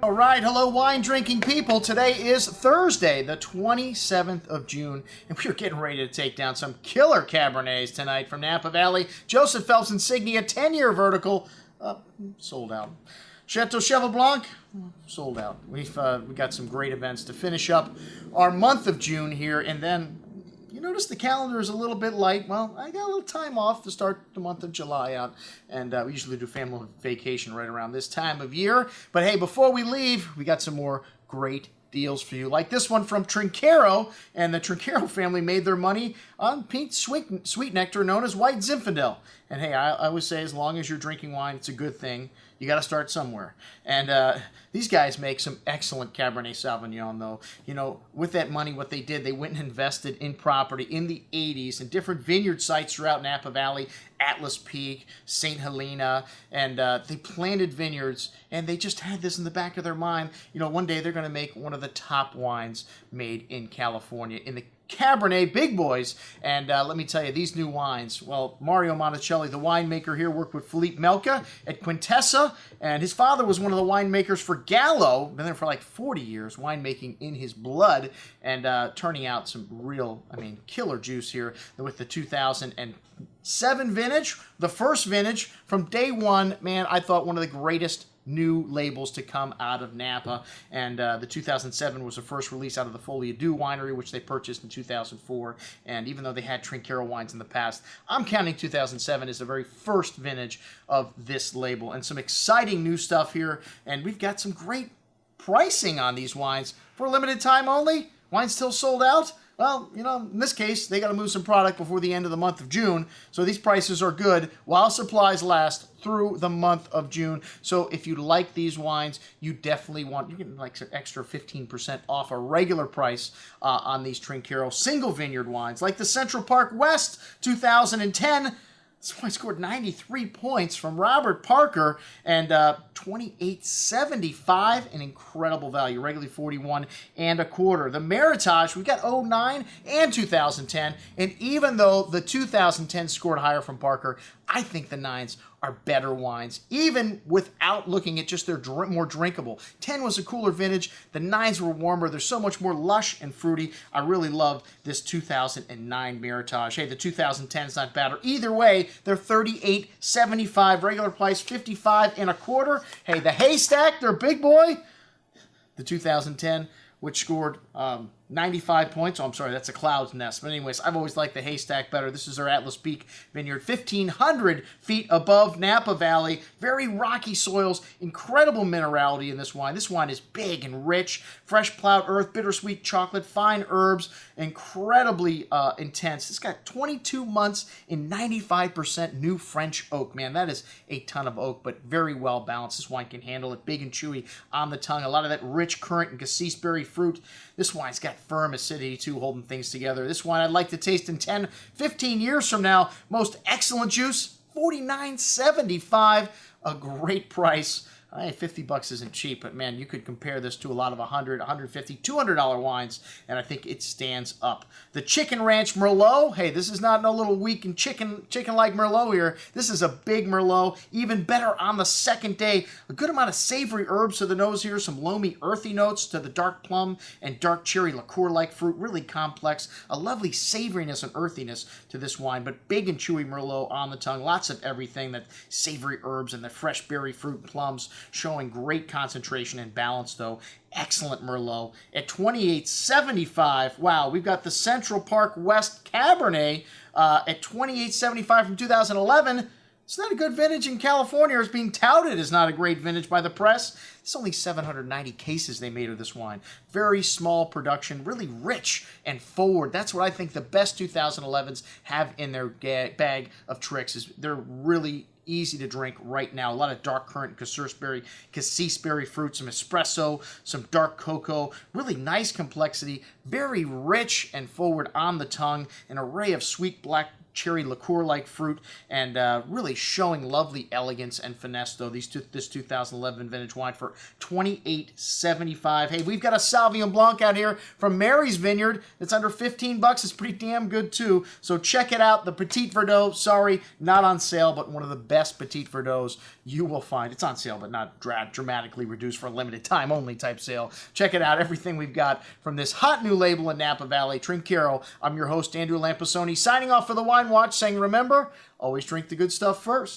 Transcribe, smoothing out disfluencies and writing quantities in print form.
All right, hello wine drinking people. Today is Thursday, the 27th of June, and we're getting ready to take down some killer Cabernets tonight from Napa Valley. Joseph Phelps Insignia 10-year vertical, sold out. Chateau Cheval Blanc, sold out. We got some great events to finish up our month of June here, and then you notice the calendar is a little bit light. Well, I got a little time off to start the month of July out, and we usually do family vacation right around this time of year. But hey, before we leave, we got some more great deals for you, like this one from Trinchero, and the Trinchero family made their money on pink sweet nectar known as white Zinfandel. And hey, I always say, as long as you're drinking wine, it's a good thing. You got to start somewhere. And these guys make some excellent Cabernet Sauvignon, though. You know, with that money, what they did, they went and invested in property in the 80s and different vineyard sites throughout Napa Valley, Atlas Peak, St. Helena, and they planted vineyards, and they just had this in the back of their mind. You know, one day they're going to make one of the top wines made in California, in the Cabernet big boys. And let me tell you, these new wines, well, Mario Monticelli, the winemaker here, worked with Philipe Melka at Quintessa, and his father was one of the winemakers for Gallo, been there for like 40 years, winemaking in his blood, and turning out some real, killer juice here with the 2007 vintage, the first vintage from day one. Man, I thought one of the greatest new labels to come out of Napa, and the 2007 was the first release out of the Folia Du winery, which they purchased in 2004. And even though they had Trinchero wines in the past, I'm counting 2007 as the very first vintage of this label. And some exciting new stuff here, and we've got some great pricing on these wines for a limited time only. Wine's still sold out. Well, you know, in this case, they got to move some product before the end of the month of June. So these prices are good while supplies last through the month of June. So if you like these wines, you definitely want, you get like an extra 15% off a regular price on these Trinchero single vineyard wines, like the Central Park West 2010. This wine scored 93 points from Robert Parker, and $28.75, an incredible value, regularly 41 and a quarter. The Meritage, we got 09 and 2010, and even though the 2010 scored higher from Parker, I think the 9s are better wines, even without looking at just their more drinkable. 10 was a cooler vintage. The 9s were warmer. They're so much more lush and fruity. I really loved this 2009 Meritage. Hey, the 2010 is not bad. Either way, they're $38.75. Regular price, 55 and a quarter. Hey, the Haystack, their big boy, the 2010, which scored 95 points. Oh, I'm sorry, that's a Cloud's Nest. But anyways, I've always liked the Haystack better. This is our Atlas Peak Vineyard, 1,500 feet above Napa Valley. Very rocky soils, incredible minerality in this wine. This wine is big and rich, fresh plowed earth, bittersweet chocolate, fine herbs, incredibly intense. It's got 22 months in 95% new French oak. Man, that is a ton of oak, but very well balanced. This wine can handle it, big and chewy on the tongue. A lot of that rich currant and cassis berry fruit. This wine's got firm acidity too, holding things together. This wine I'd like to taste in 10, 15 years from now. Most excellent juice, $49.75, a great price. Hey, $50 isn't cheap, but man, you could compare this to a lot of $100, $150, $200 wines, and I think it stands up. The Chicken Ranch Merlot, hey, this is not no little weak and chicken-like Merlot here. This is a big Merlot, even better on the second day. A good amount of savory herbs to the nose here, some loamy, earthy notes to the dark plum and dark cherry liqueur-like fruit, really complex. A lovely savoriness and earthiness to this wine, but big and chewy Merlot on the tongue. Lots of everything, that savory herbs and the fresh berry fruit and plums, showing great concentration and balance, though. Excellent Merlot at $28.75. Wow, we've got the Central Park West Cabernet at $28.75 from 2011. It's not a good vintage in California. It's being touted as not a great vintage by the press. It's only 790 cases they made of this wine. Very small production, really rich and forward. That's what I think the best 2011s have in their bag of tricks. Is they're really easy to drink right now. A lot of dark currant, cassis berry fruit, some espresso, some dark cocoa. Really nice complexity. Very rich and forward on the tongue. An array of sweet black cherry liqueur-like fruit, and really showing lovely elegance and finesse, though. This 2011 vintage wine for $28.75. Hey, we've got a Sauvignon Blanc out here from Mary's Vineyard. It's under 15 bucks. It's pretty damn good, too. So check it out. The Petite Verdot, sorry, not on sale, but one of the best Petite Verdots you will find. It's on sale, but not dramatically reduced for a limited time only type sale. Check it out. Everything we've got from this hot new label in Napa Valley, Trinchero. I'm your host, Andrew Lampasoni, signing off for the Wine Watch, saying, remember, always drink the good stuff first.